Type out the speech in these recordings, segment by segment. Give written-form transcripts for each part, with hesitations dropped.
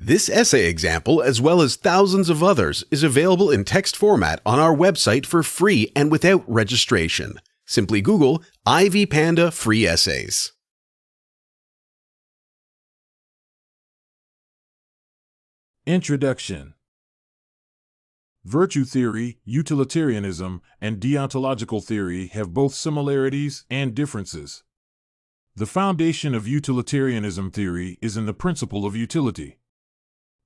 This essay example, as well as thousands of others, is available in text format on our website for free and without registration. Simply Google Ivy Panda Free Essays. Introduction. Virtue theory, utilitarianism, and deontological theory have both similarities and differences. The foundation of utilitarianism theory is in the principle of utility.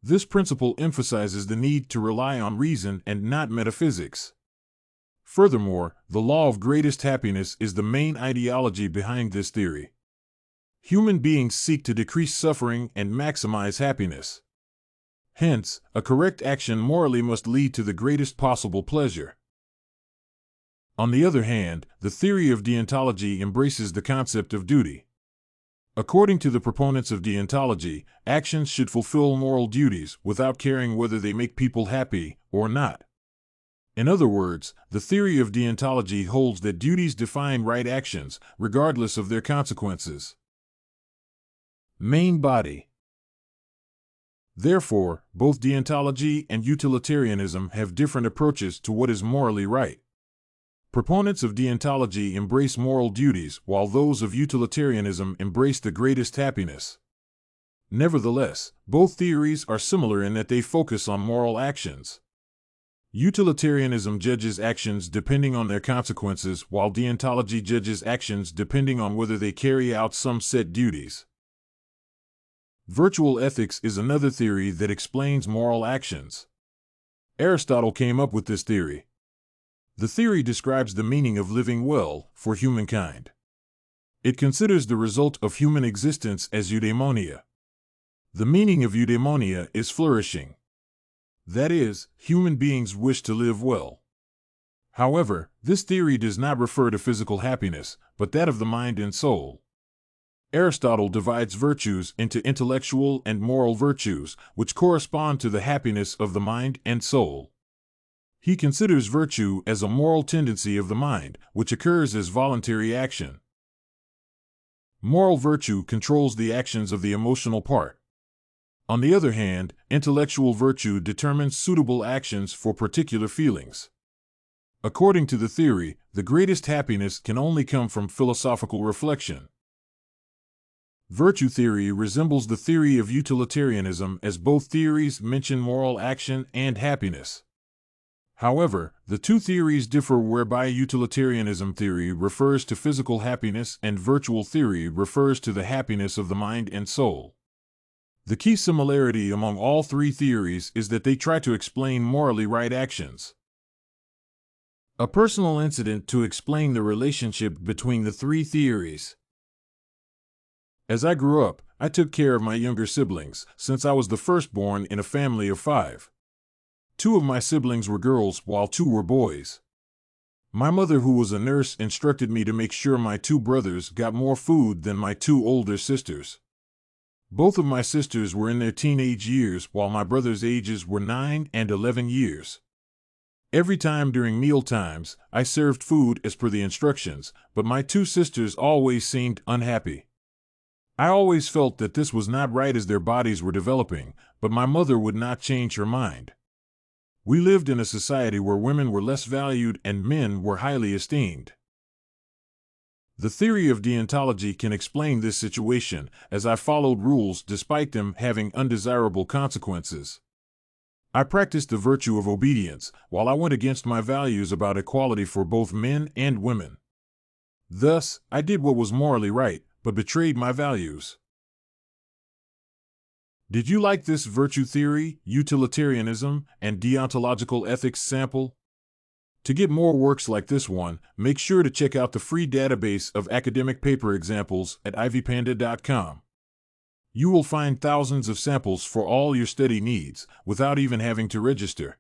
This principle emphasizes the need to rely on reason and not metaphysics. Furthermore, the law of greatest happiness is the main ideology behind this theory. Human beings seek to decrease suffering and maximize happiness. Hence, a correct action morally must lead to the greatest possible pleasure. On the other hand, the theory of deontology embraces the concept of duty. According to the proponents of deontology, actions should fulfill moral duties without caring whether they make people happy or not. In other words, the theory of deontology holds that duties define right actions, regardless of their consequences. Main body. Therefore, both deontology and utilitarianism have different approaches to what is morally right. Proponents of deontology embrace moral duties, while those of utilitarianism embrace the greatest happiness. Nevertheless, both theories are similar in that they focus on moral actions. Utilitarianism judges actions depending on their consequences, while deontology judges actions depending on whether they carry out some set duties. Virtual ethics is another theory that explains moral actions. Aristotle came up with this theory. The theory describes the meaning of living well for humankind. It considers the result of human existence as eudaimonia. The meaning of eudaimonia is flourishing. That is, human beings wish to live well. However, this theory does not refer to physical happiness, but that of the mind and soul. Aristotle divides virtues into intellectual and moral virtues, which correspond to the happiness of the mind and soul. He considers virtue as a moral tendency of the mind, which occurs as voluntary action. Moral virtue controls the actions of the emotional part. On the other hand, intellectual virtue determines suitable actions for particular feelings. According to the theory, the greatest happiness can only come from philosophical reflection. Virtue theory resembles the theory of utilitarianism, as both theories mention moral action and happiness. However, the two theories differ, whereby utilitarianism theory refers to physical happiness and virtual theory refers to the happiness of the mind and soul. The key similarity among all three theories is that they try to explain morally right actions. A personal incident to explain the relationship between the three theories. As I grew up, I took care of my younger siblings, since I was the firstborn in a family of 5. 2 of my siblings were girls, while 2 were boys. My mother, who was a nurse, instructed me to make sure my 2 brothers got more food than my 2 older sisters. Both of my sisters were in their teenage years, while my brothers' ages were 9 and 11 years. Every time during meal times, I served food as per the instructions, but my 2 sisters always seemed unhappy. I always felt that this was not right, as their bodies were developing, but my mother would not change her mind. We lived in a society where women were less valued and men were highly esteemed. The theory of deontology can explain this situation, as I followed rules despite them having undesirable consequences. I practiced the virtue of obedience, while I went against my values about equality for both men and women. Thus, I did what was morally right, but betrayed my values. Did you like this virtue theory, utilitarianism, and deontological ethics sample? To get more works like this one, make sure to check out the free database of academic paper examples at ivypanda.com. You will find thousands of samples for all your study needs, without even having to register.